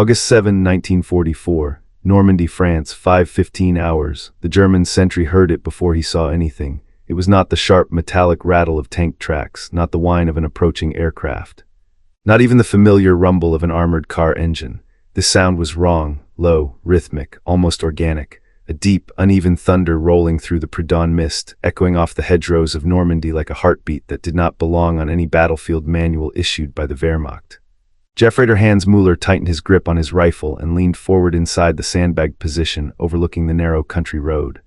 August 7, 1944, Normandy, France, 5:15 hours. The German sentry heard it before he saw anything. It was not the sharp metallic rattle of tank tracks, not the whine of an approaching aircraft. Not even the familiar rumble of an armored car engine. This sound was wrong, low, rhythmic, almost organic. A deep, uneven thunder rolling through the pre-dawn mist, echoing off the hedgerows of Normandy like a heartbeat that did not belong on any battlefield manual issued by the Wehrmacht. Jeffreiter Hans Müller tightened his grip on his rifle and leaned forward inside the sandbagged position overlooking the narrow country road.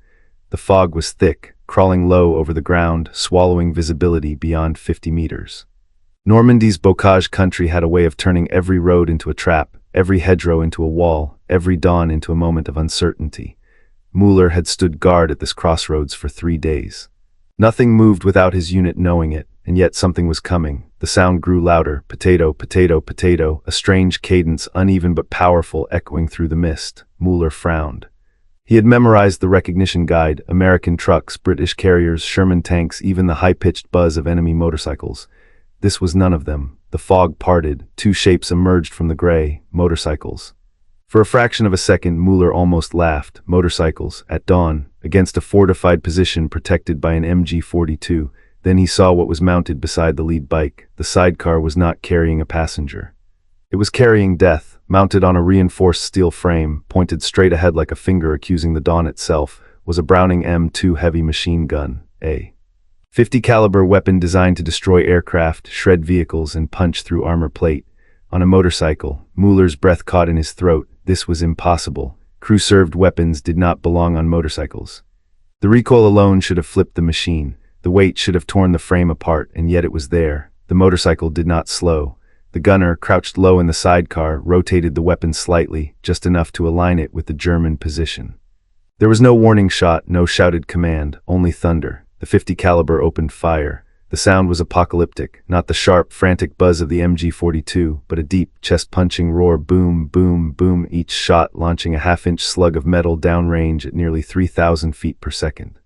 The fog was thick, crawling low over the ground, swallowing visibility beyond 50 meters. Normandy's bocage country had a way of turning every road into a trap, every hedgerow into a wall, every dawn into a moment of uncertainty. Müller had stood guard at this crossroads for 3 days. Nothing moved without his unit knowing it, and yet something was coming. The sound grew louder, potato, potato, potato, a strange cadence, uneven but powerful, echoing through the mist. Müller frowned. He had memorized the recognition guide, American trucks, British carriers, Sherman tanks, even the high-pitched buzz of enemy motorcycles. This was none of them. The fog parted, 2 shapes emerged from the gray, motorcycles. For a fraction of a second, Müller almost laughed. Motorcycles, at dawn, against a fortified position protected by an MG-42. Then he saw what was mounted beside the lead bike. The sidecar was not carrying a passenger. It was carrying death, mounted on a reinforced steel frame, pointed straight ahead like a finger accusing the dawn itself, was a Browning M2 heavy machine gun, a .50 caliber weapon designed to destroy aircraft, shred vehicles, and punch through armor plate. On a motorcycle, Müller's breath caught in his throat. This was impossible. Crew-served weapons did not belong on motorcycles. The recoil alone should have flipped the machine. The weight should have torn the frame apart, and yet it was there. The motorcycle did not slow. The gunner, crouched low in the sidecar, rotated the weapon slightly, just enough to align it with the German position. There was no warning shot, no shouted command, only thunder. The .50 caliber opened fire. The sound was apocalyptic, not the sharp, frantic buzz of the MG-42, but a deep, chest-punching roar, boom, boom, boom, each shot launching a half-inch slug of metal downrange at nearly 3,000 feet per second.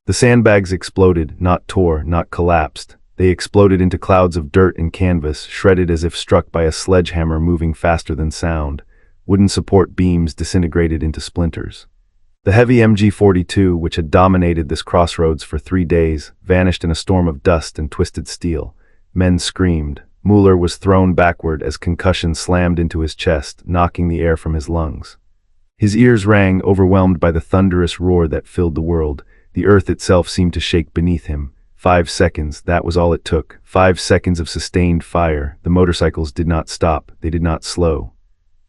The sandbags exploded, not tore, not collapsed. They exploded into clouds of dirt and canvas, shredded as if struck by a sledgehammer moving faster than sound. Wooden support beams disintegrated into splinters. The heavy MG-42, which had dominated this crossroads for 3 days, vanished in a storm of dust and twisted steel. Men screamed. Müller was thrown backward as concussion slammed into his chest, knocking the air from his lungs. His ears rang, overwhelmed by the thunderous roar that filled the world. The earth itself seemed to shake beneath him. 5 seconds, that was all it took. 5 seconds of sustained fire. The motorcycles did not stop. They did not slow.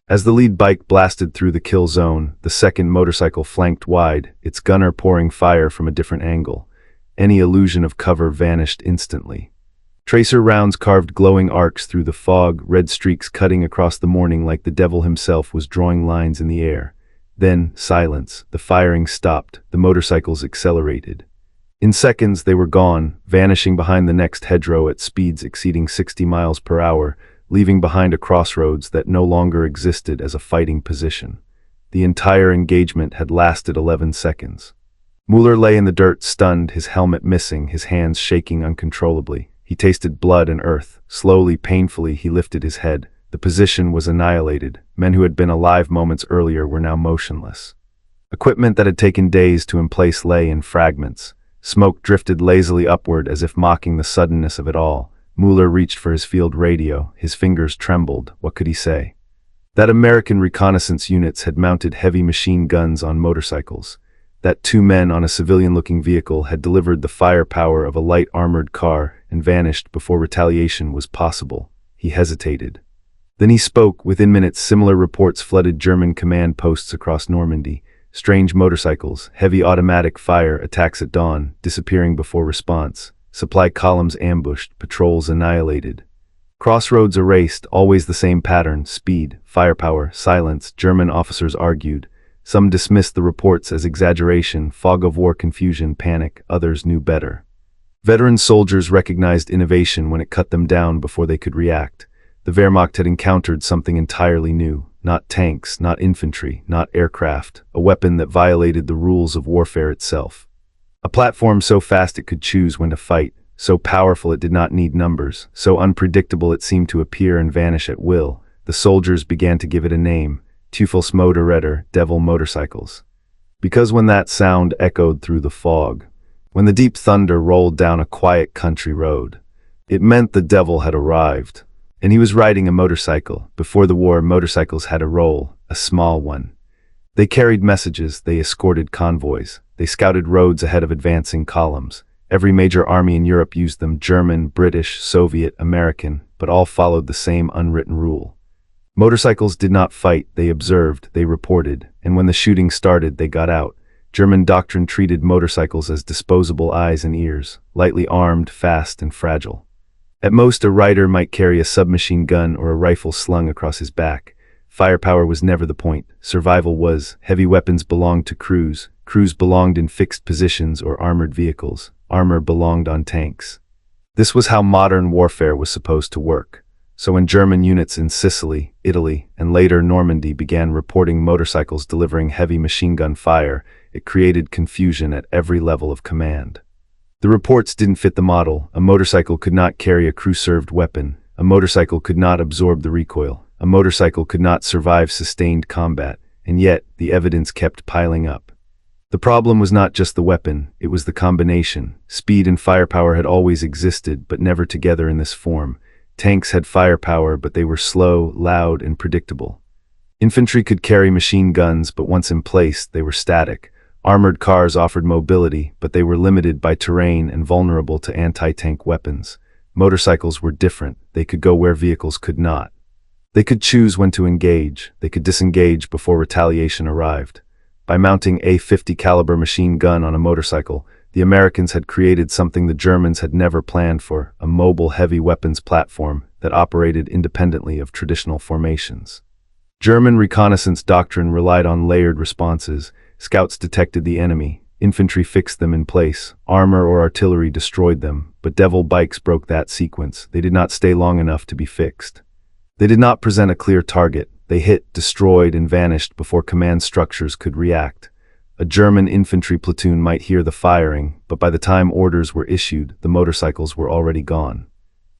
As the lead bike blasted through the kill zone, the second motorcycle flanked wide, its gunner pouring fire from a different angle. Any illusion of cover vanished instantly. Tracer rounds carved glowing arcs through the fog, red streaks cutting across the morning like the devil himself was drawing lines in the air. Then, silence. The firing stopped. The motorcycles accelerated. In seconds, they were gone, vanishing behind the next hedgerow at speeds exceeding 60 miles per hour, leaving behind a crossroads that no longer existed as a fighting position. The entire engagement had lasted 11 seconds. Müller lay in the dirt, stunned, his helmet missing, his hands shaking uncontrollably. He tasted blood and earth. Slowly, painfully, he lifted his head. The position was annihilated. Men who had been alive moments earlier were now motionless. Equipment that had taken days to emplace lay in fragments. Smoke drifted lazily upward as if mocking the suddenness of it all. Müller reached for his field radio. His fingers trembled. What could he say? That American reconnaissance units had mounted heavy machine guns on motorcycles. That 2 men on a civilian-looking vehicle had delivered the firepower of a light armored car and vanished before retaliation was possible. He hesitated. Then he spoke. Within minutes, similar reports flooded German command posts across Normandy. Strange motorcycles, heavy automatic fire, attacks at dawn, disappearing before response. Supply columns ambushed, patrols annihilated. Crossroads erased, always the same pattern, speed, firepower, silence, German officers argued. Some dismissed the reports as exaggeration, fog of war, confusion, panic, others knew better. Veteran soldiers recognized innovation when it cut them down before they could react. The Wehrmacht had encountered something entirely new. Not tanks, not infantry, not aircraft, a weapon that violated the rules of warfare itself. A platform so fast it could choose when to fight, so powerful it did not need numbers, so unpredictable it seemed to appear and vanish at will. The the soldiers began to give it a name, Teufelsmotorräder, devil motorcycles. Because when that sound echoed through the fog, when the deep thunder rolled down a quiet country road, it meant the devil had arrived. And he was riding a motorcycle. Before the war, motorcycles had a role, a small one. They carried messages, they escorted convoys, they scouted roads ahead of advancing columns. Every major army in Europe used them, German, British, Soviet, American, but all followed the same unwritten rule. Motorcycles did not fight, they observed, they reported, and when the shooting started, they got out. German doctrine treated motorcycles as disposable eyes and ears, lightly armed, fast, and fragile. At most, a rider might carry a submachine gun or a rifle slung across his back. Firepower was never the point. Survival was. Heavy weapons belonged to crews. Crews belonged in fixed positions or armored vehicles. Armor belonged on tanks. This was how modern warfare was supposed to work. So when German units in Sicily, Italy, and later Normandy began reporting motorcycles delivering heavy machine gun fire, it created confusion at every level of command. The reports didn't fit the model. A motorcycle could not carry a crew-served weapon. A motorcycle could not absorb the recoil. A motorcycle could not survive sustained combat, and yet the evidence kept piling up. The problem was not just the weapon, it was the combination. Speed and firepower had always existed, but never together in this form. Tanks had firepower, but they were slow, loud, and predictable. Infantry could carry machine guns, but once in place, they were static. Armored cars offered mobility, but they were limited by terrain and vulnerable to anti-tank weapons. Motorcycles were different. They could go where vehicles could not. They could choose when to engage. They could disengage before retaliation arrived. By mounting a .50 caliber machine gun on a motorcycle, the Americans had created something the Germans had never planned for, a mobile heavy weapons platform that operated independently of traditional formations. German reconnaissance doctrine relied on layered responses. Scouts detected the enemy, infantry fixed them in place, armor or artillery destroyed them, but devil bikes broke that sequence. They did not stay long enough to be fixed. They did not present a clear target. They hit, destroyed, and vanished before command structures could react. A German infantry platoon might hear the firing, but by the time orders were issued, the motorcycles were already gone.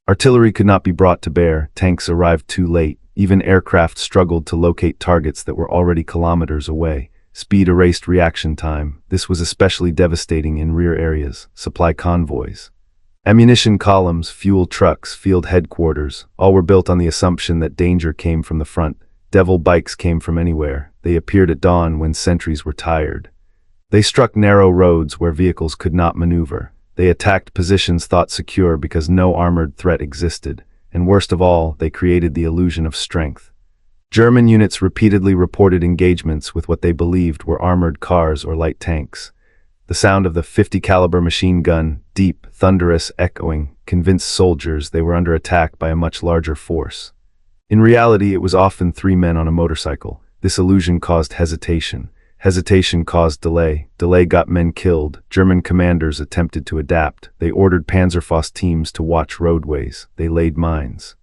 Artillery could not be brought to bear, tanks arrived too late, even aircraft struggled to locate targets that were already kilometers away. Speed erased reaction time. This was especially devastating in rear areas, supply convoys. Ammunition columns, fuel trucks, field headquarters, all were built on the assumption that danger came from the front. Devil bikes came from anywhere. They appeared at dawn when sentries were tired. They struck narrow roads where vehicles could not maneuver. They attacked positions thought secure because no armored threat existed. And worst of all, they created the illusion of strength. German units repeatedly reported engagements with what they believed were armored cars or light tanks. The sound of the .50 caliber machine gun, deep, thunderous, echoing, convinced soldiers they were under attack by a much larger force. In reality, it was often 3 men on a motorcycle. This illusion caused hesitation. Hesitation caused delay. Delay got men killed. German commanders attempted to adapt. They ordered Panzerfaust teams to watch roadways. They laid mines.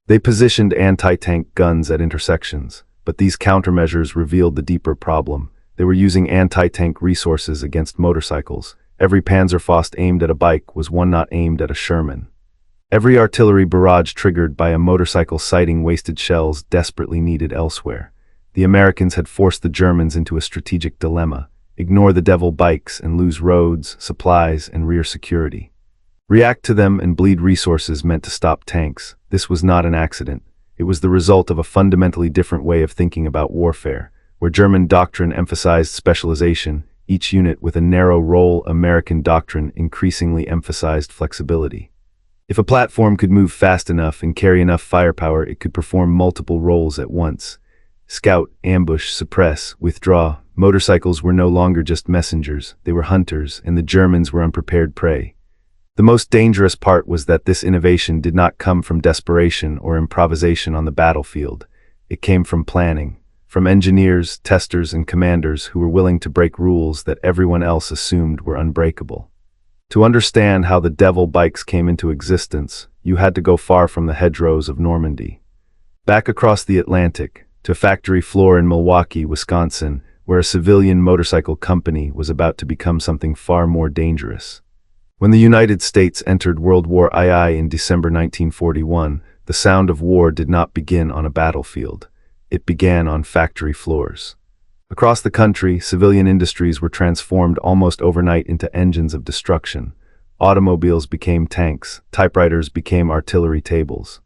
They positioned anti-tank guns at intersections, but these countermeasures revealed the deeper problem. They were using anti-tank resources against motorcycles. Every Panzerfaust aimed at a bike was one not aimed at a Sherman. Every artillery barrage triggered by a motorcycle sighting wasted shells desperately needed elsewhere. The Americans had forced the Germans into a strategic dilemma: ignore the devil bikes and lose roads, supplies, and rear security. React to them and bleed resources meant to stop tanks. This was not an accident. It was the result of a fundamentally different way of thinking about warfare. Where German doctrine emphasized specialization, each unit with a narrow role, American doctrine increasingly emphasized flexibility. If a platform could move fast enough and carry enough firepower, it could perform multiple roles at once. Scout, ambush, suppress, withdraw. Motorcycles were no longer just messengers, they were hunters, and the Germans were unprepared prey. The most dangerous part was that this innovation did not come from desperation or improvisation on the battlefield. It came from planning, from engineers, testers, and commanders who were willing to break rules that everyone else assumed were unbreakable. To understand how the devil bikes came into existence, you had to go far from the hedgerows of Normandy. Back across the Atlantic, to a factory floor in Milwaukee, Wisconsin, where a civilian motorcycle company was about to become something far more dangerous. When the United States entered World War II in December 1941, the sound of war did not begin on a battlefield. It began on factory floors. Across the country, civilian industries were transformed almost overnight into engines of destruction. Automobiles became tanks, typewriters became artillery tables.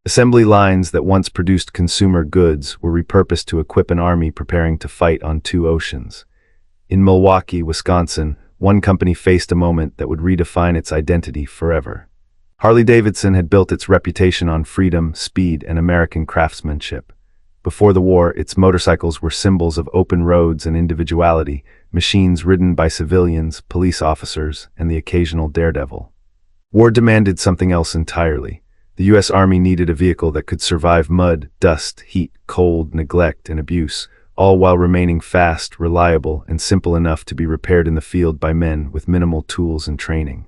Assembly lines that once produced consumer goods were repurposed to equip an army preparing to fight on two oceans. In Milwaukee, Wisconsin, one company faced a moment that would redefine its identity forever. Harley-Davidson had built its reputation on freedom, speed, and American craftsmanship. Before the war, its motorcycles were symbols of open roads and individuality, machines ridden by civilians, police officers, and the occasional daredevil. War demanded something else entirely. The U.S. Army needed a vehicle that could survive mud, dust, heat, cold, neglect, and abuse, all while remaining fast, reliable, and simple enough to be repaired in the field by men with minimal tools and training.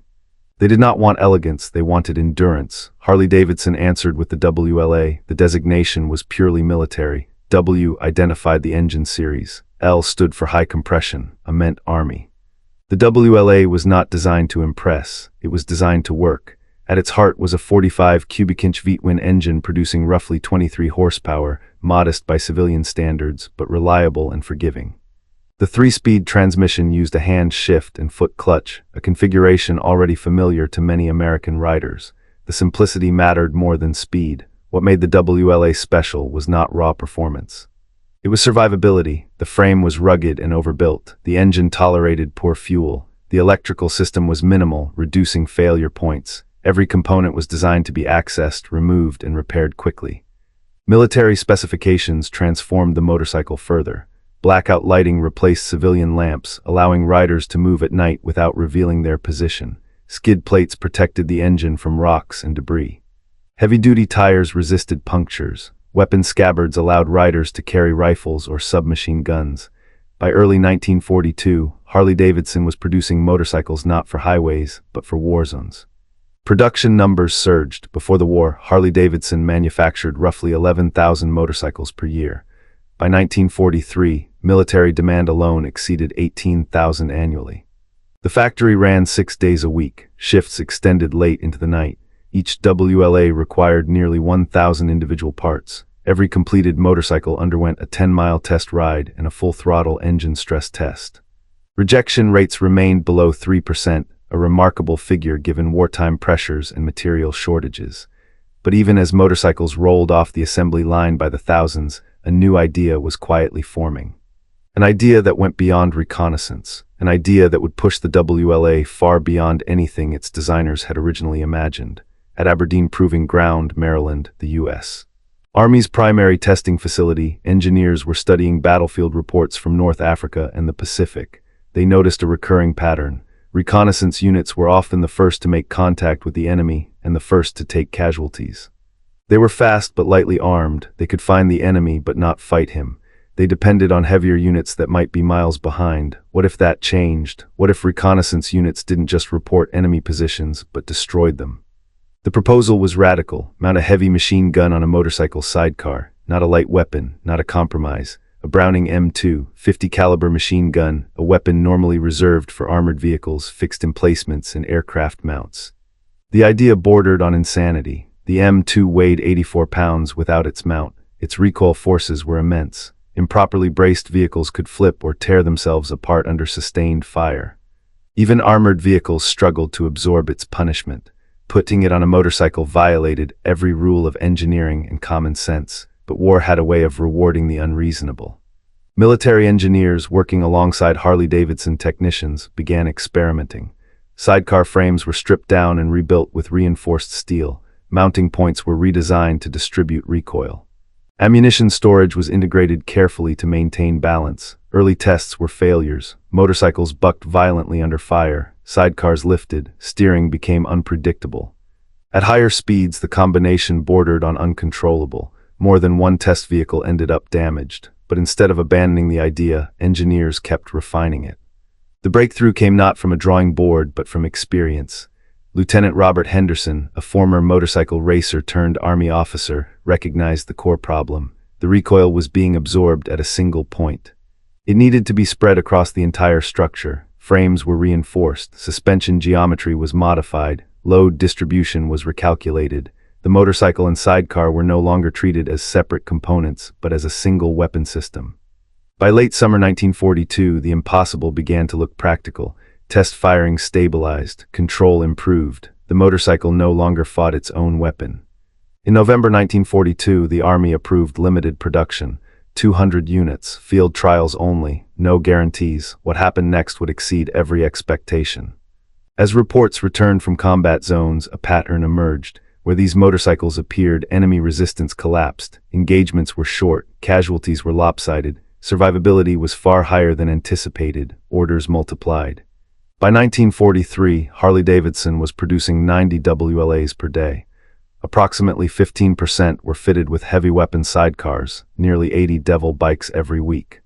They did not want elegance, they wanted endurance. Harley-Davidson answered with the WLA. The designation was purely military. W identified the engine series. L stood for high compression, meant Army. The WLA was not designed to impress, it was designed to work. At its heart was a 45 cubic inch V-twin engine producing roughly 23 horsepower, modest by civilian standards, but reliable and forgiving. The 3-speed transmission used a hand shift and foot clutch, a configuration already familiar to many American riders. The simplicity mattered more than speed. What made the WLA special was not raw performance. It was survivability. The frame was rugged and overbuilt. The engine tolerated poor fuel. The electrical system was minimal, reducing failure points. Every component was designed to be accessed, removed, and repaired quickly. Military specifications transformed the motorcycle further. Blackout lighting replaced civilian lamps, allowing riders to move at night without revealing their position. Skid plates protected the engine from rocks and debris. Heavy-duty tires resisted punctures. Weapon scabbards allowed riders to carry rifles or submachine guns. By early 1942, Harley-Davidson was producing motorcycles not for highways, but for war zones. Production numbers surged. Before the war, Harley-Davidson manufactured roughly 11,000 motorcycles per year. By 1943, military demand alone exceeded 18,000 annually. The factory ran 6 days a week. Shifts extended late into the night. Each WLA required nearly 1,000 individual parts. Every completed motorcycle underwent a 10-mile test ride and a full-throttle engine stress test. Rejection rates remained below 3%, a remarkable figure given wartime pressures and material shortages. But even as motorcycles rolled off the assembly line by the thousands, a new idea was quietly forming. An idea that went beyond reconnaissance, an idea that would push the WLA far beyond anything its designers had originally imagined. At Aberdeen Proving Ground, Maryland, the U.S. Army's primary testing facility, engineers were studying battlefield reports from North Africa and the Pacific. They noticed a recurring pattern. Reconnaissance units were often the first to make contact with the enemy and the first to take casualties. They were fast but lightly armed. They could find the enemy but not fight him. They depended on heavier units that might be miles behind. What if that changed? What if reconnaissance units didn't just report enemy positions but destroyed them? The proposal was radical. Mount a heavy machine gun on a motorcycle sidecar. Not a light weapon, not a compromise. A Browning M2, 50 caliber machine gun, a weapon normally reserved for armored vehicles, fixed emplacements, and aircraft mounts. The idea bordered on insanity. The M2 weighed 84 pounds without its mount. Its recoil forces were immense. Improperly braced vehicles could flip or tear themselves apart under sustained fire. Even armored vehicles struggled to absorb its punishment. Putting it on a motorcycle violated every rule of engineering and common sense, but war had a way of rewarding the unreasonable. Military engineers working alongside Harley-Davidson technicians began experimenting. Sidecar frames were stripped down and rebuilt with reinforced steel. Mounting points were redesigned to distribute recoil. Ammunition storage was integrated carefully to maintain balance. Early tests were failures. Motorcycles bucked violently under fire. Sidecars lifted. Steering became unpredictable. At higher speeds, the combination bordered on uncontrollable. More than one test vehicle ended up damaged. But instead of abandoning the idea, engineers kept refining it. The breakthrough came not from a drawing board, but from experience. Lieutenant Robert Henderson, a former motorcycle racer turned Army officer, recognized the core problem. The recoil was being absorbed at a single point. It needed to be spread across the entire structure. Frames were reinforced, suspension geometry was modified, load distribution was recalculated. The motorcycle and sidecar were no longer treated as separate components, but as a single weapon system. By late summer 1942, the impossible began to look practical. Test firing stabilized, control improved. The motorcycle no longer fought its own weapon. In November 1942, the Army approved limited production. 200 units, field trials only, no guarantees. What happened next would exceed every expectation. As reports returned from combat zones, a pattern emerged. Where these motorcycles appeared, enemy resistance collapsed, engagements were short, casualties were lopsided, survivability was far higher than anticipated, orders multiplied. By 1943, Harley-Davidson was producing 90 WLAs per day. Approximately 15% were fitted with heavy weapon sidecars, nearly 80 Devil bikes every week.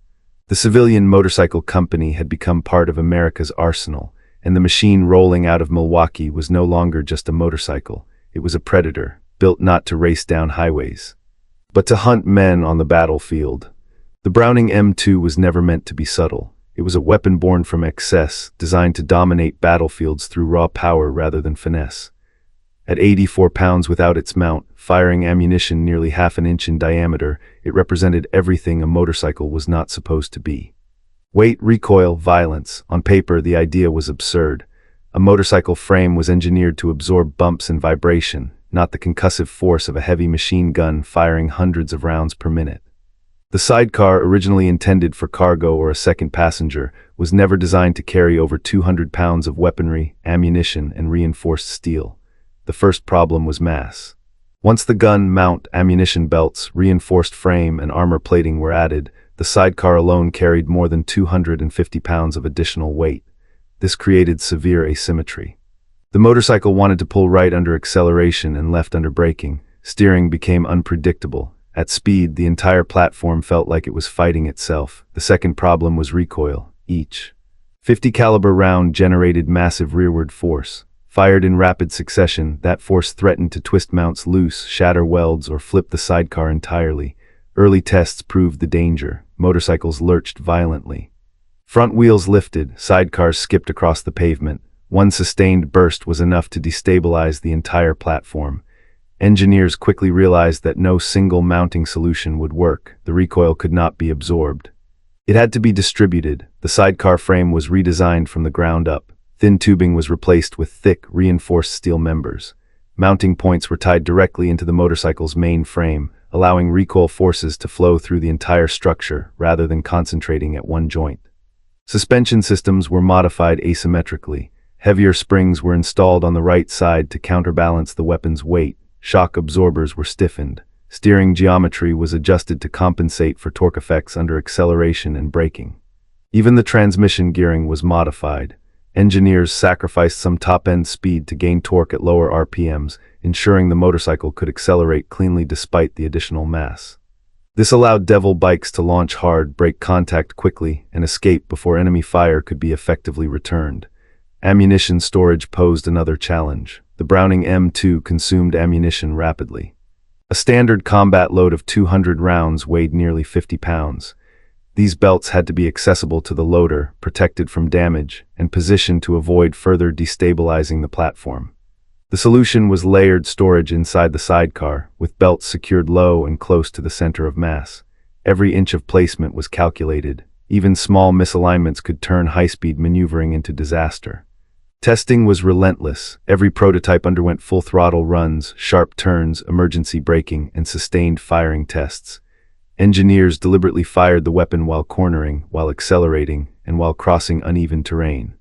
The civilian motorcycle company had become part of America's arsenal, and the machine rolling out of Milwaukee was no longer just a motorcycle. It was a predator, built not to race down highways, but to hunt men on the battlefield. The Browning M2 was never meant to be subtle. It was a weapon born from excess, designed to dominate battlefields through raw power rather than finesse. At 84 pounds without its mount, firing ammunition nearly half an inch in diameter, it represented everything a motorcycle was not supposed to be. Weight, recoil, violence. On paper, the idea was absurd. A motorcycle frame was engineered to absorb bumps and vibration, not the concussive force of a heavy machine gun firing hundreds of rounds per minute. The sidecar, originally intended for cargo or a second passenger, was never designed to carry over 200 pounds of weaponry, ammunition, and reinforced steel. The first problem was mass. Once the gun, mount, ammunition belts, reinforced frame, and armor plating were added, the sidecar alone carried more than 250 pounds of additional weight. This created severe asymmetry. The motorcycle wanted to pull right under acceleration and left under braking. Steering became unpredictable. At speed, the entire platform felt like it was fighting itself. The second problem was recoil. Each 50 caliber round generated massive rearward force. Fired in rapid succession, that force threatened to twist mounts loose, shatter welds, or flip the sidecar entirely. Early tests proved the danger. Motorcycles lurched violently. Front wheels lifted, sidecars skipped across the pavement. One sustained burst was enough to destabilize the entire platform. Engineers quickly realized that no single mounting solution would work. The recoil could not be absorbed. It had to be distributed. The sidecar frame was redesigned from the ground up. Thin tubing was replaced with thick, reinforced steel members. Mounting points were tied directly into the motorcycle's main frame, allowing recoil forces to flow through the entire structure rather than concentrating at one joint. Suspension systems were modified asymmetrically. Heavier springs were installed on the right side to counterbalance the weapon's weight. Shock absorbers were stiffened. Steering geometry was adjusted to compensate for torque effects under acceleration and braking. Even the transmission gearing was modified. Engineers sacrificed some top-end speed to gain torque at lower RPMs, ensuring the motorcycle could accelerate cleanly despite the additional mass. This allowed Devil bikes to launch hard, break contact quickly, and escape before enemy fire could be effectively returned. Ammunition storage posed another challenge. The Browning M2 consumed ammunition rapidly. A standard combat load of 200 rounds weighed nearly 50 pounds. These belts had to be accessible to the loader, protected from damage, and positioned to avoid further destabilizing the platform. The solution was layered storage inside the sidecar, with belts secured low and close to the center of mass. Every inch of placement was calculated. Even small misalignments could turn high-speed maneuvering into disaster. Testing was relentless. Every prototype underwent full-throttle runs, sharp turns, emergency braking, and sustained firing tests. Engineers deliberately fired the weapon while cornering, while accelerating, and while crossing uneven terrain.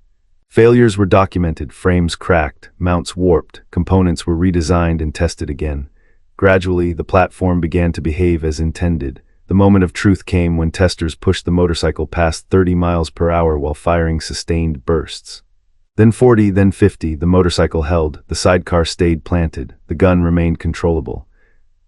Failures were documented, frames cracked, mounts warped, components were redesigned and tested again. Gradually, the platform began to behave as intended. The moment of truth came when testers pushed the motorcycle past 30 miles per hour while firing sustained bursts. Then 40, then 50, the motorcycle held, the sidecar stayed planted, the gun remained controllable.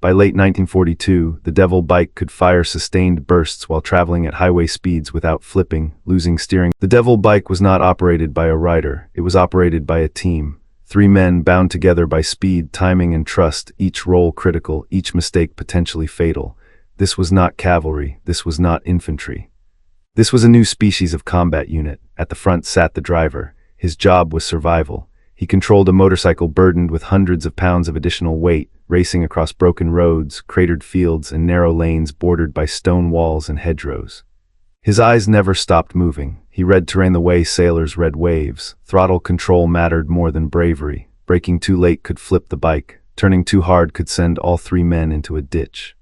By late 1942, the Devil bike could fire sustained bursts while traveling at highway speeds without flipping, losing steering. The Devil bike was not operated by a rider, it was operated by a team. 3 men bound together by speed, timing, and trust, each role critical, each mistake potentially fatal. This was not cavalry, this was not infantry. This was a new species of combat unit. At the front sat the driver. His job was survival. He controlled a motorcycle burdened with hundreds of pounds of additional weight, racing across broken roads, cratered fields, and narrow lanes bordered by stone walls and hedgerows. His eyes never stopped moving. He read terrain the way sailors read waves. Throttle control mattered more than bravery. Braking too late could flip the bike. Turning too hard could send all three men into a ditch.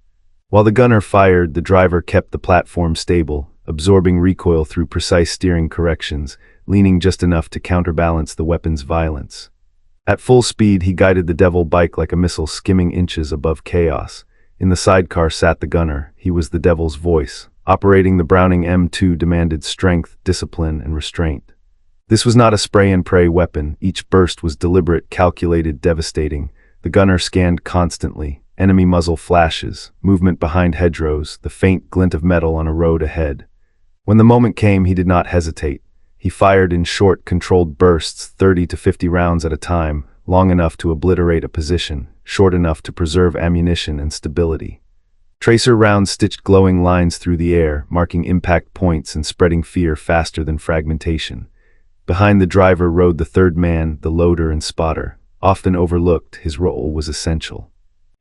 While the gunner fired, the driver kept the platform stable, absorbing recoil through precise steering corrections, leaning just enough to counterbalance the weapon's violence. At full speed, he guided the devil bike like a missile skimming inches above chaos. In the sidecar sat the gunner. He was the devil's voice. Operating the Browning M2 demanded strength, discipline, and restraint. This was not a spray-and-pray weapon. Each burst was deliberate, calculated, devastating. The gunner scanned constantly. Enemy muzzle flashes, movement behind hedgerows, the faint glint of metal on a road ahead. When the moment came, he did not hesitate. He fired in short, controlled bursts, 30 to 50 rounds at a time, long enough to obliterate a position, short enough to preserve ammunition and stability. Tracer rounds stitched glowing lines through the air, marking impact points and spreading fear faster than fragmentation. Behind the driver rode the third man, the loader and spotter. Often overlooked, his role was essential.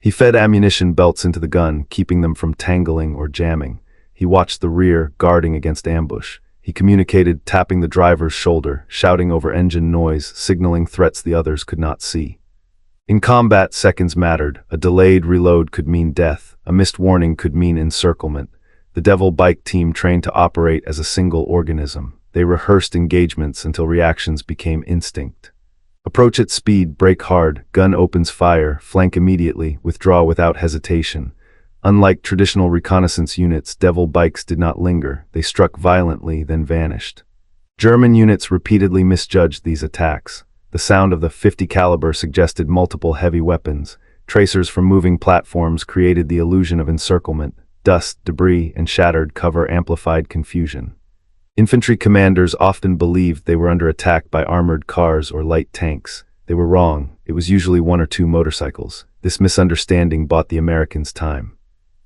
He fed ammunition belts into the gun, keeping them from tangling or jamming. He watched the rear, guarding against ambush. He communicated, tapping the driver's shoulder, shouting over engine noise, signaling threats the others could not see. In combat, seconds mattered. A delayed reload could mean death. A missed warning could mean encirclement. The Devil Bike team trained to operate as a single organism. They rehearsed engagements until reactions became instinct. Approach at speed, brake hard, gun opens fire, flank immediately, withdraw without hesitation. Unlike traditional reconnaissance units, Devil Bikes did not linger. They struck violently, then vanished. German units repeatedly misjudged these attacks. The sound of the .50 caliber suggested multiple heavy weapons. Tracers from moving platforms created the illusion of encirclement. Dust, debris, and shattered cover amplified confusion. Infantry commanders often believed they were under attack by armored cars or light tanks. They were wrong. It was usually one or two motorcycles. This misunderstanding bought the Americans time.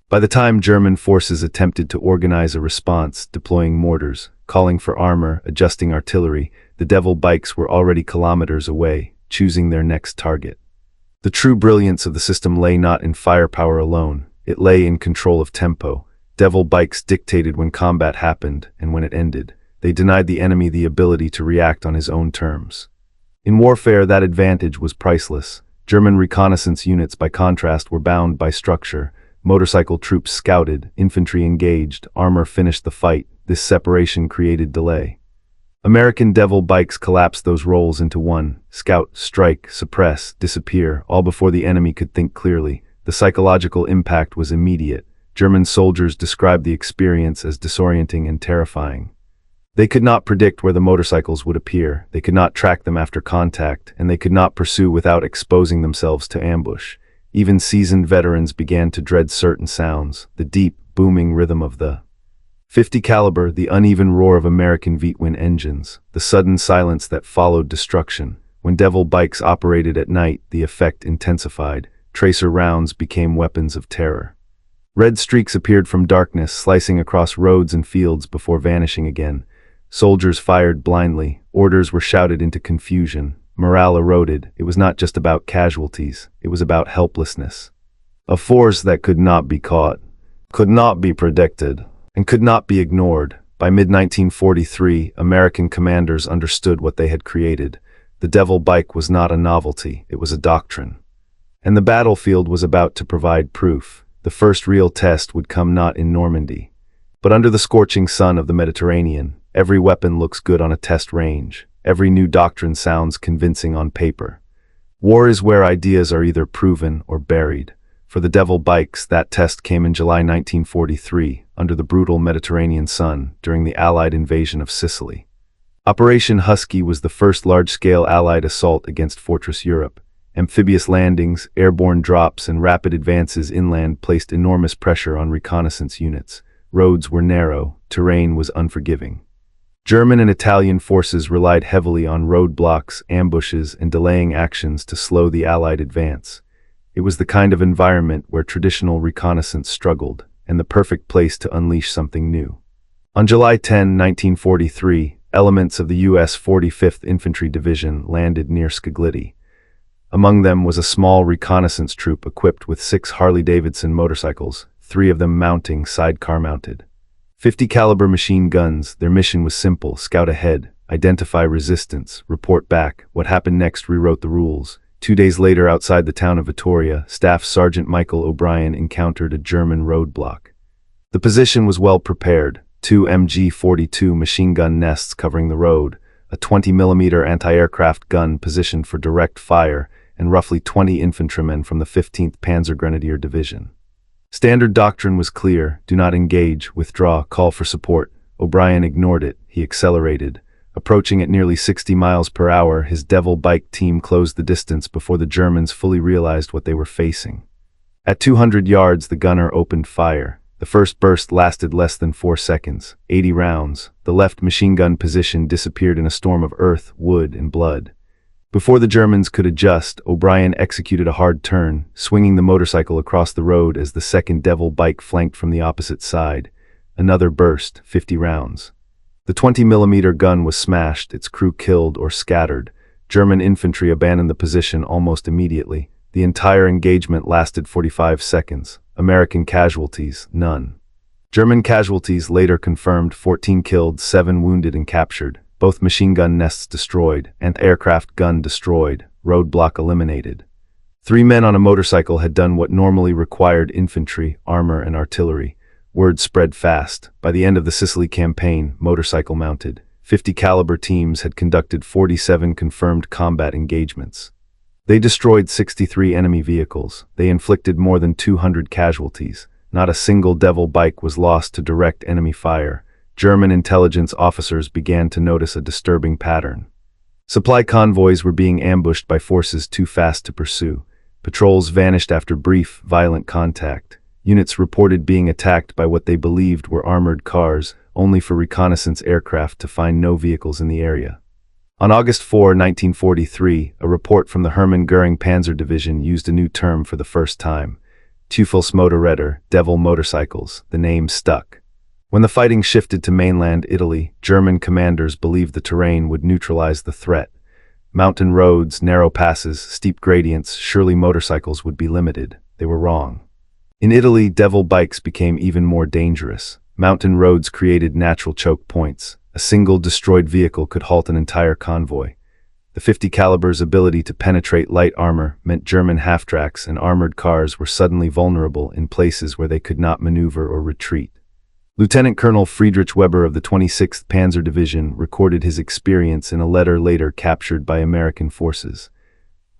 By the time German forces attempted to organize a response, deploying mortars, calling for armor, adjusting artillery, the Devil Bikes were already kilometers away, choosing their next target. The true brilliance of the system lay not in firepower alone. It lay in control of tempo. Devil Bikes dictated when combat happened and when it ended. They denied the enemy the ability to react on his own terms. In warfare, that advantage was priceless. German reconnaissance units, by contrast, were bound by structure. Motorcycle troops scouted, infantry engaged, armor finished the fight. This separation created delay. American Devil Bikes collapsed those roles into one: scout, strike, suppress, disappear, all before the enemy could think clearly. The psychological impact was immediate. German soldiers described the experience as disorienting and terrifying. They could not predict where the motorcycles would appear, they could not track them after contact, and they could not pursue without exposing themselves to ambush. Even seasoned veterans began to dread certain sounds: the deep, booming rhythm of the .50 caliber, the uneven roar of American V-twin engines, the sudden silence that followed destruction. When Devil Bikes operated at night, the effect intensified. Tracer rounds became weapons of terror. Red streaks appeared from darkness, slicing across roads and fields before vanishing again. Soldiers fired blindly. Orders were shouted into confusion. Morale eroded. It was not just about casualties. It was about helplessness. A force that could not be caught, could not be predicted, and could not be ignored. By mid-1943, American commanders understood what they had created. The Devil Bike was not a novelty. It was a doctrine. And the battlefield was about to provide proof. The first real test would come not in Normandy, but under the scorching sun of the Mediterranean. Every weapon looks good on a test range. Every new doctrine sounds convincing on paper. War is where ideas are either proven or buried. For the Devil Bikes, that test came in July 1943, under the brutal Mediterranean sun, during the Allied invasion of Sicily. Operation Husky was the first large-scale Allied assault against Fortress Europe. Amphibious landings, airborne drops, and rapid advances inland placed enormous pressure on reconnaissance units. Roads were narrow, terrain was unforgiving. German and Italian forces relied heavily on roadblocks, ambushes, and delaying actions to slow the Allied advance. It was the kind of environment where traditional reconnaissance struggled, and the perfect place to unleash something new. On July 10, 1943, elements of the U.S. 45th Infantry Division landed near Scaglietti. Among them was a small reconnaissance troop equipped with 6 Harley-Davidson motorcycles, 3 of them mounting sidecar-mounted. 50 caliber machine guns. Their mission was simple: scout ahead, identify resistance, report back. What happened next rewrote the rules. 2 days later, outside the town of Vittoria, Staff Sergeant Michael O'Brien encountered a German roadblock. The position was well prepared: 2 MG-42 machine gun nests covering the road, a 20mm anti-aircraft gun positioned for direct fire, and roughly 20 infantrymen from the 15th Panzer Grenadier Division. Standard doctrine was clear: do not engage, withdraw, call for support. O'Brien ignored it. He accelerated. Approaching at nearly 60 miles per hour, his Devil bike team closed the distance before the Germans fully realized what they were facing. At 200 yards, the gunner opened fire. The first burst lasted less than 4 seconds, 80 rounds. The left machine gun position disappeared in a storm of earth, wood, and blood. Before the Germans could adjust, O'Brien executed a hard turn, swinging the motorcycle across the road as the second Devil bike flanked from the opposite side. Another burst, 50 rounds. The 20mm gun was smashed, its crew killed or scattered. German infantry abandoned the position almost immediately. The entire engagement lasted 45 seconds. American casualties, none. German casualties later confirmed: 14 killed, 7 wounded and captured. Both machine gun nests destroyed, anti-aircraft gun destroyed, roadblock eliminated. 3 men on a motorcycle had done what normally required infantry, armor, and artillery. Word spread fast. By the end of the Sicily campaign, motorcycle mounted, 50 caliber teams had conducted 47 confirmed combat engagements. They destroyed 63 enemy vehicles. They inflicted more than 200 casualties. Not a single Devil bike was lost to direct enemy fire. German intelligence officers began to notice a disturbing pattern. Supply convoys were being ambushed by forces too fast to pursue. Patrols vanished after brief, violent contact. Units reported being attacked by what they believed were armored cars, only for reconnaissance aircraft to find no vehicles in the area. On August 4, 1943, a report from the Hermann Göring Panzer Division used a new term for the first time: Teufelsmotorräder, Devil motorcycles. The name stuck. When the fighting shifted to mainland Italy, German commanders believed the terrain would neutralize the threat. Mountain roads, narrow passes, steep gradients, surely motorcycles would be limited. They were wrong. In Italy, Devil bikes became even more dangerous. Mountain roads created natural choke points. A single destroyed vehicle could halt an entire convoy. The 50 caliber's ability to penetrate light armor meant German half-tracks and armored cars were suddenly vulnerable in places where they could not maneuver or retreat. Lieutenant Colonel Friedrich Weber of the 26th Panzer Division recorded his experience in a letter later captured by American forces.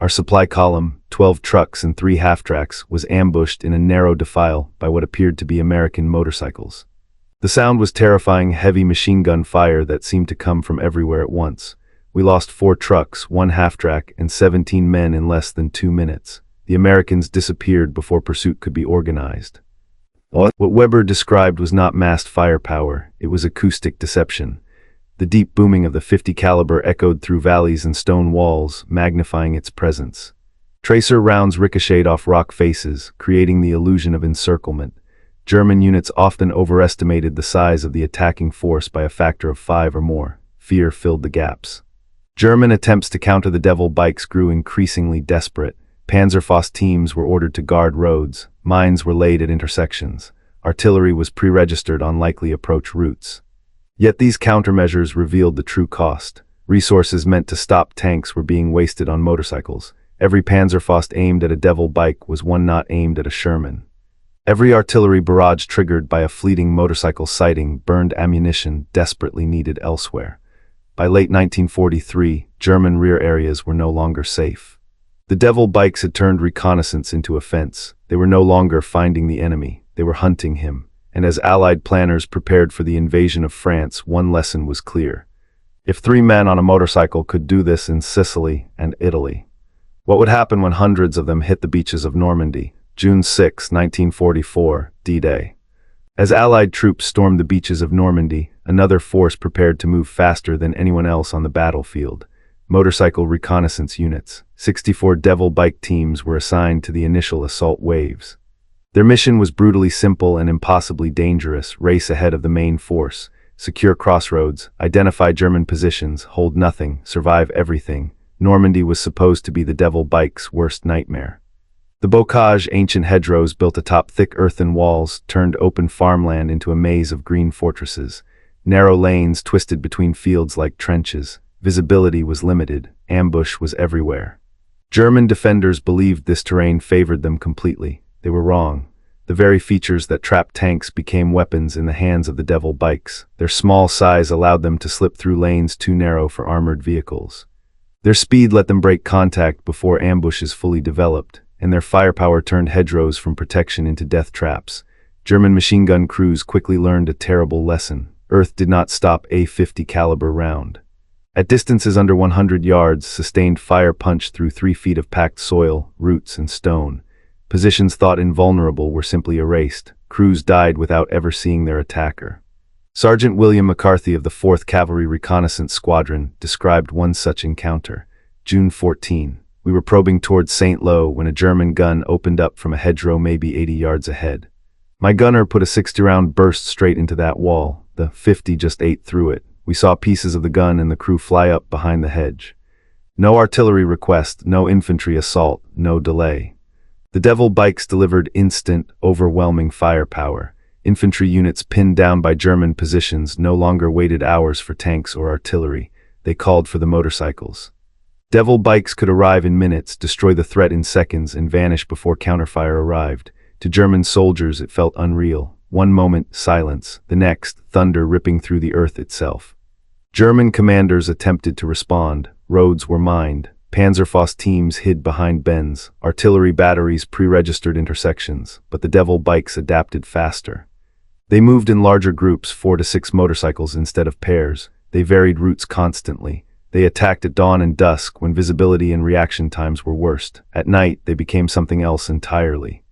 Our supply column, 12 trucks and 3 half-tracks, was ambushed in a narrow defile by what appeared to be American motorcycles. The sound was terrifying: heavy machine gun fire that seemed to come from everywhere at once. We lost 4 trucks, 1 half-track, and 17 men in less than 2 minutes. The Americans disappeared before pursuit could be organized. What Weber described was not massed firepower, it was acoustic deception. The deep booming of the 50 caliber echoed through valleys and stone walls, magnifying its presence. Tracer rounds ricocheted off rock faces, creating the illusion of encirclement. German units often overestimated the size of the attacking force by a factor of 5 or more. Fear filled the gaps. German attempts to counter the Devil bikes grew increasingly desperate. Panzerfaust teams were ordered to guard roads. Mines were laid at intersections. Artillery was pre-registered on likely approach routes. Yet these countermeasures revealed the true cost. Resources meant to stop tanks were being wasted on motorcycles. Every Panzerfaust aimed at a Devil bike was one not aimed at a Sherman. Every artillery barrage triggered by a fleeting motorcycle sighting burned ammunition desperately needed elsewhere. By late 1943, German rear areas were no longer safe. The Devil bikes had turned reconnaissance into offense. They were no longer finding the enemy, they were hunting him. And as Allied planners prepared for the invasion of France, one lesson was clear. If 3 men on a motorcycle could do this in Sicily and Italy, what would happen when hundreds of them hit the beaches of Normandy? June 6, 1944, D-Day. As Allied troops stormed the beaches of Normandy, another force prepared to move faster than anyone else on the battlefield. Motorcycle reconnaissance units. 64 Devil bike teams were assigned to the initial assault waves. Their mission was brutally simple and impossibly dangerous: race ahead of the main force, secure crossroads, identify German positions, hold nothing, survive everything. Normandy was supposed to be the devil bike's worst nightmare. The bocage, ancient hedgerows built atop thick earthen walls, turned open farmland into a maze of green fortresses. Narrow lanes twisted between fields like trenches. Visibility was limited. Ambush was everywhere. German defenders believed this terrain favored them completely. They were wrong. The very features that trapped tanks became weapons in the hands of the devil bikes. Their small size allowed them to slip through lanes too narrow for armored vehicles. Their speed let them break contact before ambushes fully developed, and their firepower turned hedgerows from protection into death traps. German machine gun crews quickly learned a terrible lesson. Earth did not stop a .50 caliber round. At distances under 100 yards, sustained fire punched through 3 feet of packed soil, roots, and stone. Positions thought invulnerable were simply erased. Crews died without ever seeing their attacker. Sergeant William McCarthy of the 4th Cavalry Reconnaissance Squadron described one such encounter. June 14. We were probing towards St. Lo when a German gun opened up from a hedgerow maybe 80 yards ahead. My gunner put a 60-round burst straight into that wall. The .50 just ate through it. We saw pieces of the gun and the crew fly up behind the hedge. No artillery request, no infantry assault, no delay. The devil bikes delivered instant, overwhelming firepower. Infantry units pinned down by German positions no longer waited hours for tanks or artillery. They called for the motorcycles. Devil bikes could arrive in minutes, destroy the threat in seconds, and vanish before counterfire arrived. To German soldiers, it felt unreal. One moment, silence. The next, thunder ripping through the earth itself. German commanders attempted to respond. Roads were mined. Panzerfaust teams hid behind bends. Artillery batteries pre-registered intersections. But the devil bikes adapted faster. They moved in larger groups, 4 to 6 motorcycles instead of pairs. They varied routes constantly. They attacked at dawn and dusk when visibility and reaction times were worst. At night, they became something else entirely.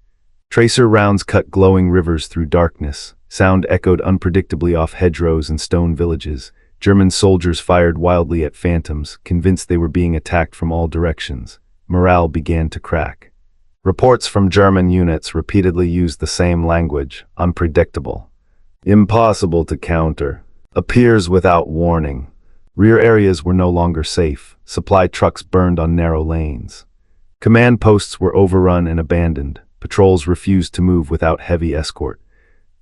Tracer rounds cut glowing rivers through darkness. Sound echoed unpredictably off hedgerows and stone villages. German soldiers fired wildly at phantoms, convinced they were being attacked from all directions. Morale began to crack. Reports from German units repeatedly used the same language: unpredictable, impossible to counter, appears without warning. Rear areas were no longer safe. Supply trucks burned on narrow lanes. Command posts were overrun and abandoned. Patrols refused to move without heavy escort.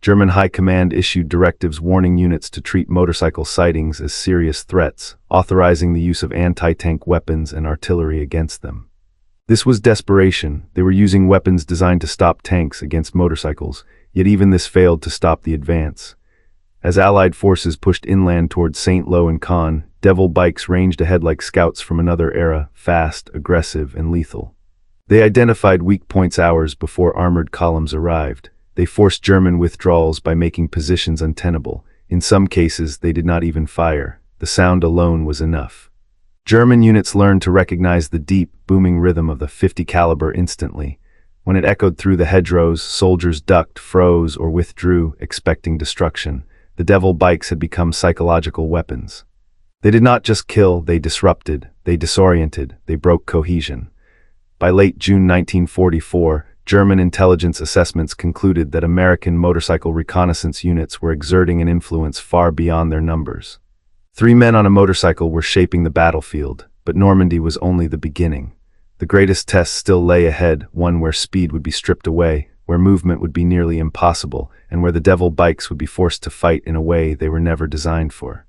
German High Command issued directives warning units to treat motorcycle sightings as serious threats, authorizing the use of anti-tank weapons and artillery against them. This was desperation. They were using weapons designed to stop tanks against motorcycles, yet even this failed to stop the advance. As Allied forces pushed inland towards St. Lo and Caen, devil bikes ranged ahead like scouts from another era, fast, aggressive, and lethal. They identified weak points hours before armored columns arrived. They forced German withdrawals by making positions untenable. In some cases, they did not even fire. The sound alone was enough. German units learned to recognize the deep, booming rhythm of the .50 caliber instantly. When it echoed through the hedgerows, soldiers ducked, froze, or withdrew, expecting destruction. The devil bikes had become psychological weapons. They did not just kill, they disrupted, they disoriented, they broke cohesion. By late June 1944, German intelligence assessments concluded that American motorcycle reconnaissance units were exerting an influence far beyond their numbers. 3 men on a motorcycle were shaping the battlefield, but Normandy was only the beginning. The greatest test still lay ahead, one where speed would be stripped away, where movement would be nearly impossible, and where the devil bikes would be forced to fight in a way they were never designed for.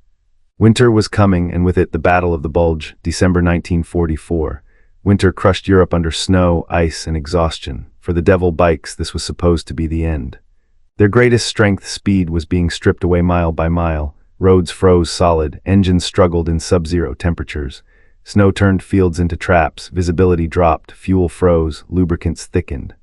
Winter was coming, and with it the Battle of the Bulge, December 1944. Winter crushed Europe under snow, ice, and exhaustion. For the devil bikes, this was supposed to be the end. Their greatest strength, speed, was being stripped away mile by mile. Roads froze solid, engines struggled in sub-zero temperatures. Snow turned fields into traps, visibility dropped, fuel froze, lubricants thickened.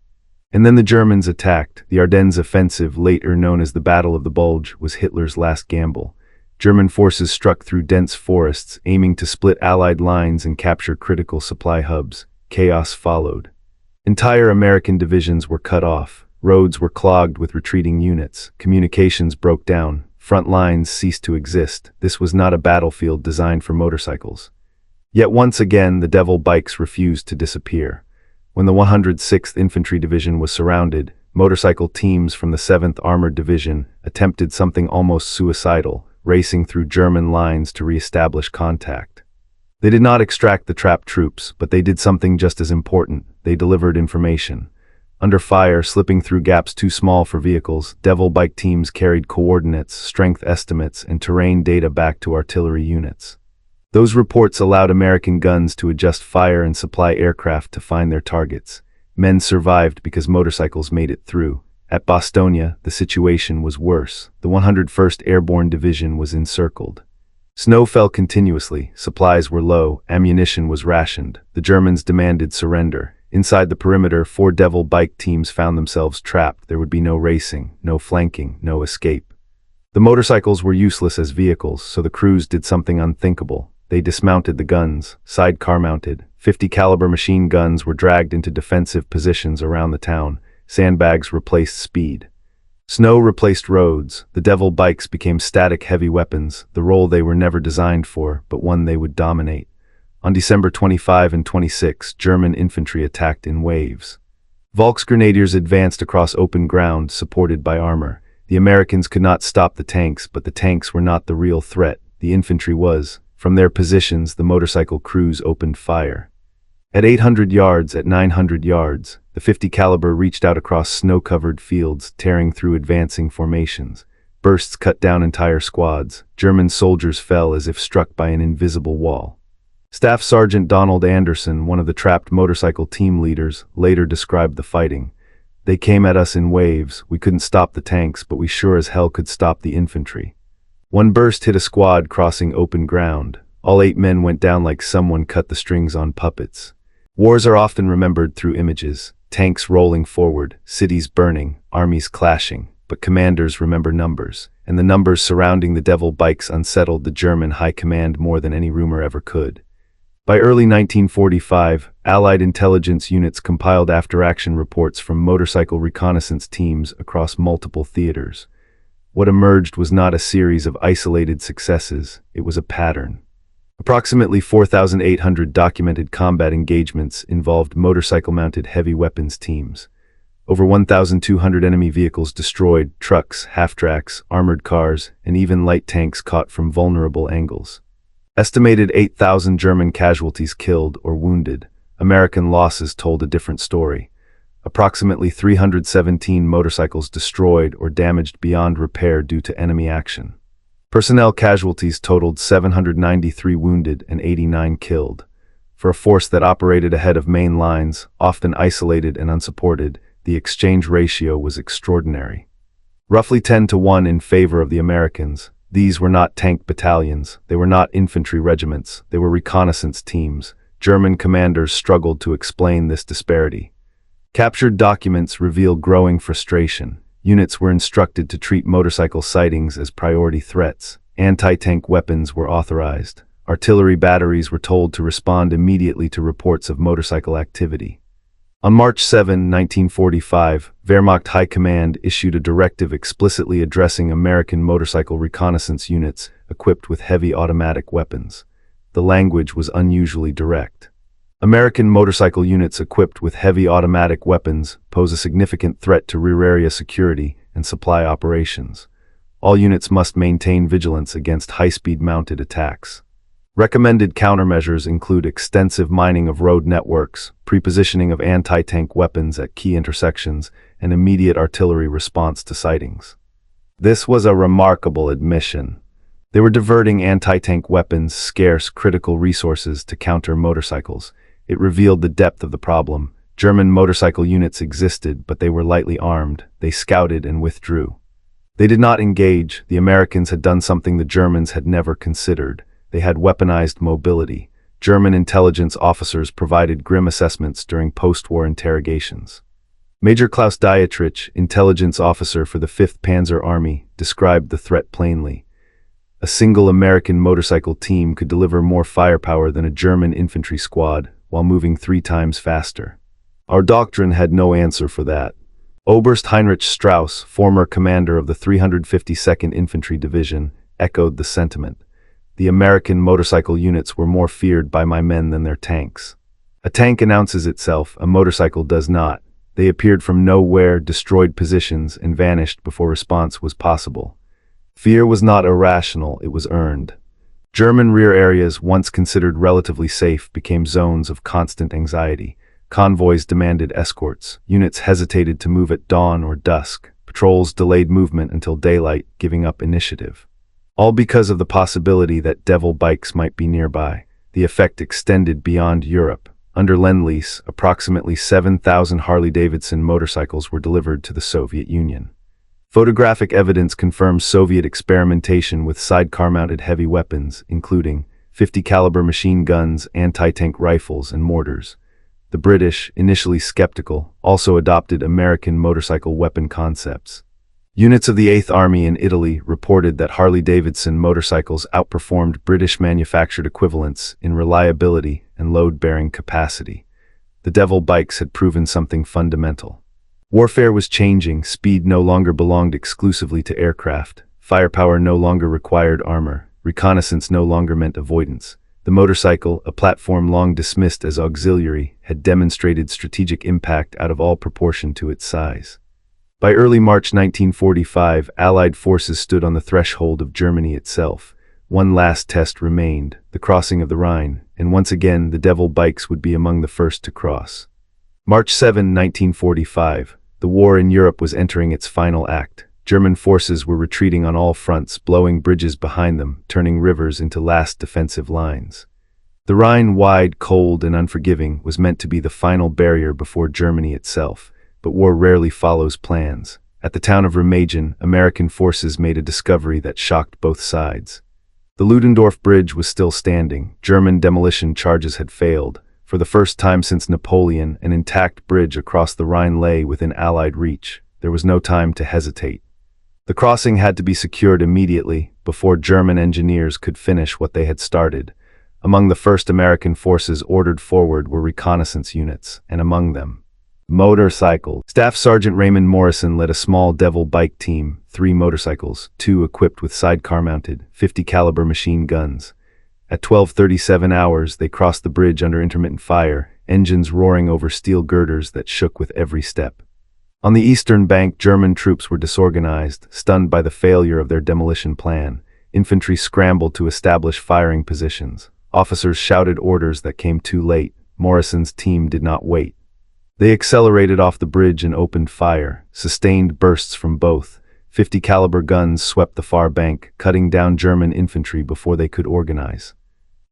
And then the Germans attacked. The Ardennes offensive, later known as the Battle of the Bulge, was Hitler's last gamble. German forces struck through dense forests, aiming to split Allied lines and capture critical supply hubs. Chaos followed. Entire American divisions were cut off. Roads were clogged with retreating units. Communications broke down. Front lines ceased to exist. This was not a battlefield designed for motorcycles. Yet once again, the devil bikes refused to disappear. When the 106th Infantry Division was surrounded, motorcycle teams from the 7th Armored Division attempted something almost suicidal: racing through German lines to re-establish contact. They did not extract the trapped troops, but they did something just as important. They delivered information. Under fire, slipping through gaps too small for vehicles, Devil bike teams carried coordinates, strength estimates, and terrain data back to artillery units. Those reports allowed American guns to adjust fire and supply aircraft to find their targets. Men survived because motorcycles made it through. At Bostonia, the situation was worse. The 101st Airborne Division was encircled. Snow fell continuously, supplies were low, ammunition was rationed. The Germans demanded surrender. Inside the perimeter, 4 Devil bike teams found themselves trapped. There would be no racing, no flanking, no escape. The motorcycles were useless as vehicles, so the crews did something unthinkable. They dismounted the guns, sidecar mounted. 50 caliber machine guns were dragged into defensive positions around the town. Sandbags replaced speed. Snow replaced roads. The Devil bikes became static heavy weapons, the role they were never designed for, but one they would dominate. On December 25 and 26, German infantry attacked in waves. Volksgrenadiers advanced across open ground, supported by armor. The Americans could not stop the tanks, but the tanks were not the real threat. The infantry was. From their positions, the motorcycle crews opened fire. At 800 yards, at 900 yards, the 50 caliber reached out across snow-covered fields, tearing through advancing formations. Bursts cut down entire squads. German soldiers fell as if struck by an invisible wall. Staff Sergeant Donald Anderson, one of the trapped motorcycle team leaders, later described the fighting. They came at us in waves. We couldn't stop the tanks, but we sure as hell could stop the infantry. One burst hit a squad crossing open ground. All 8 men went down like someone cut the strings on puppets. Wars are often remembered through images. Tanks rolling forward, cities burning, armies clashing. But commanders remember numbers. And the numbers surrounding the Devil bikes unsettled the German high command more than any rumor ever could. By early 1945, Allied intelligence units compiled after-action reports from motorcycle reconnaissance teams across multiple theaters. What emerged was not a series of isolated successes, it was a pattern. Approximately 4,800 documented combat engagements involved motorcycle-mounted heavy weapons teams. Over 1,200 enemy vehicles destroyed, trucks, half-tracks, armored cars, and even light tanks caught from vulnerable angles. Estimated 8,000 German casualties killed or wounded. American losses told a different story. Approximately 317 motorcycles destroyed or damaged beyond repair due to enemy action. Personnel casualties totaled 793 wounded and 89 killed. For a force that operated ahead of main lines, often isolated and unsupported, the exchange ratio was extraordinary. Roughly 10-1 in favor of the Americans. These were not tank battalions, they were not infantry regiments, they were reconnaissance teams. German commanders struggled to explain this disparity. Captured documents reveal growing frustration. Units were instructed to treat motorcycle sightings as priority threats. Anti-tank weapons were authorized. Artillery batteries were told to respond immediately to reports of motorcycle activity. On March 7, 1945, Wehrmacht High Command issued a directive explicitly addressing American motorcycle reconnaissance units equipped with heavy automatic weapons. The language was unusually direct. American motorcycle units equipped with heavy automatic weapons pose a significant threat to rear area security and supply operations. All units must maintain vigilance against high-speed mounted attacks. Recommended countermeasures include extensive mining of road networks, prepositioning of anti-tank weapons at key intersections, and immediate artillery response to sightings. This was a remarkable admission. They were diverting anti-tank weapons, scarce, critical resources, to counter motorcycles. It revealed the depth of the problem. German motorcycle units existed, but they were lightly armed. They scouted and withdrew. They did not engage. The Americans had done something the Germans had never considered. They had weaponized mobility. German intelligence officers provided grim assessments during post-war interrogations. Major Klaus Dietrich, intelligence officer for the 5th Panzer Army, described the threat plainly. A single American motorcycle team could deliver more firepower than a German infantry squad, while moving 3 times faster. Our doctrine had no answer for that. Oberst Heinrich Strauss, former commander of the 352nd Infantry Division, echoed the sentiment. The American motorcycle units were more feared by my men than their tanks. A tank announces itself, a motorcycle does not. They appeared from nowhere, destroyed positions, and vanished before response was possible. Fear was not irrational, it was earned. German rear areas, once considered relatively safe, became zones of constant anxiety. Convoys demanded escorts. Units hesitated to move at dawn or dusk. Patrols delayed movement until daylight, giving up initiative. All because of the possibility that devil bikes might be nearby. The effect extended beyond Europe. Under Lend-Lease, approximately 7,000 Harley-Davidson motorcycles were delivered to the Soviet Union. Photographic evidence confirms Soviet experimentation with sidecar-mounted heavy weapons, including 50-caliber machine guns, anti-tank rifles, and mortars. The British, initially skeptical, also adopted American motorcycle weapon concepts. Units of the 8th Army in Italy reported that Harley-Davidson motorcycles outperformed British-manufactured equivalents in reliability and load-bearing capacity. The devil bikes had proven something fundamental. Warfare was changing. Speed no longer belonged exclusively to aircraft. Firepower no longer required armor. Reconnaissance no longer meant avoidance. The motorcycle, a platform long dismissed as auxiliary, had demonstrated strategic impact out of all proportion to its size. By early March 1945, Allied forces stood on the threshold of Germany itself. One last test remained, the crossing of the Rhine, and once again the devil bikes would be among the first to cross. March 7, 1945. The war in Europe was entering its final act. German forces were retreating on all fronts, blowing bridges behind them, turning rivers into last defensive lines. The Rhine, wide, cold, and unforgiving, was meant to be the final barrier before Germany itself, but war rarely follows plans. At the town of Remagen, American forces made a discovery that shocked both sides. The Ludendorff Bridge was still standing. German demolition charges had failed. For the first time since Napoleon, an intact bridge across the Rhine lay within Allied reach. There was no time to hesitate. The crossing had to be secured immediately, before German engineers could finish what they had started. Among the first American forces ordered forward were reconnaissance units, and among them, motorcycles. Staff Sergeant Raymond Morrison led a small devil bike team, 3 motorcycles, 2 equipped with sidecar-mounted, 50-caliber machine guns. At 12:37 hours, they crossed the bridge under intermittent fire, engines roaring over steel girders that shook with every step. On the eastern bank, German troops were disorganized, stunned by the failure of their demolition plan. Infantry scrambled to establish firing positions. Officers shouted orders that came too late. Morrison's team did not wait. They accelerated off the bridge and opened fire. Sustained bursts from both 50-caliber guns swept the far bank, cutting down German infantry before they could organize.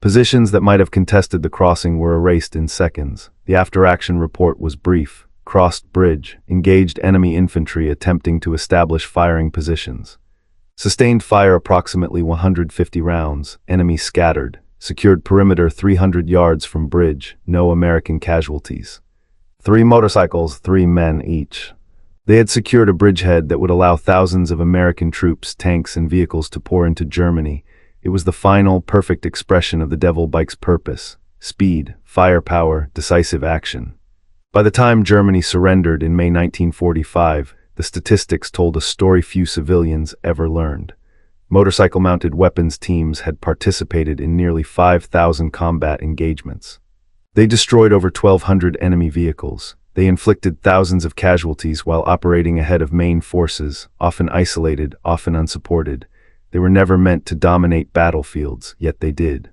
Positions that might have contested the crossing were erased in seconds. The after-action report was brief. Crossed bridge, engaged enemy infantry attempting to establish firing positions. Sustained fire approximately 150 rounds, enemy scattered. Secured perimeter 300 yards from bridge, no American casualties. 3 motorcycles, 3 men each. They had secured a bridgehead that would allow thousands of American troops, tanks, and vehicles to pour into Germany. It was the final, perfect expression of the devil bike's purpose: speed, firepower, decisive action. By the time Germany surrendered in May 1945, the statistics told a story few civilians ever learned. Motorcycle-mounted weapons teams had participated in nearly 5,000 combat engagements. They destroyed over 1,200 enemy vehicles. They inflicted thousands of casualties while operating ahead of main forces, often isolated, often unsupported. They were never meant to dominate battlefields, yet they did.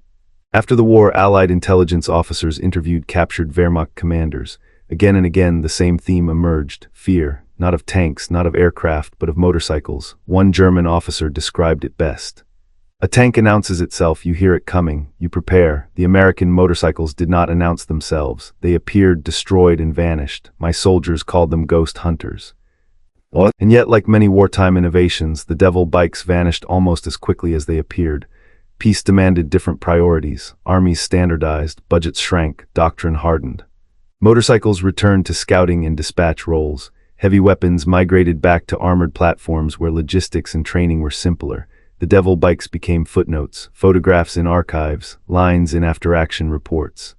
After the war, Allied intelligence officers interviewed captured Wehrmacht commanders. Again and again, the same theme emerged: fear, not of tanks, not of aircraft, but of motorcycles. One German officer described it best. A tank announces itself, you hear it coming, you prepare. The American motorcycles did not announce themselves. They appeared, destroyed, and vanished. My soldiers called them ghost hunters. And yet, like many wartime innovations, the devil bikes vanished almost as quickly as they appeared. Peace demanded different priorities. Armies standardized, budgets shrank, doctrine hardened. Motorcycles returned to scouting and dispatch roles. Heavy weapons migrated back to armored platforms where logistics and training were simpler. The devil bikes became footnotes, photographs in archives, lines in after-action reports.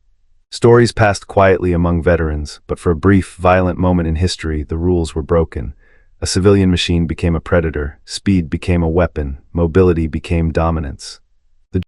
Stories passed quietly among veterans, but for a brief, violent moment in history, the rules were broken. A civilian machine became a predator, speed became a weapon, mobility became dominance.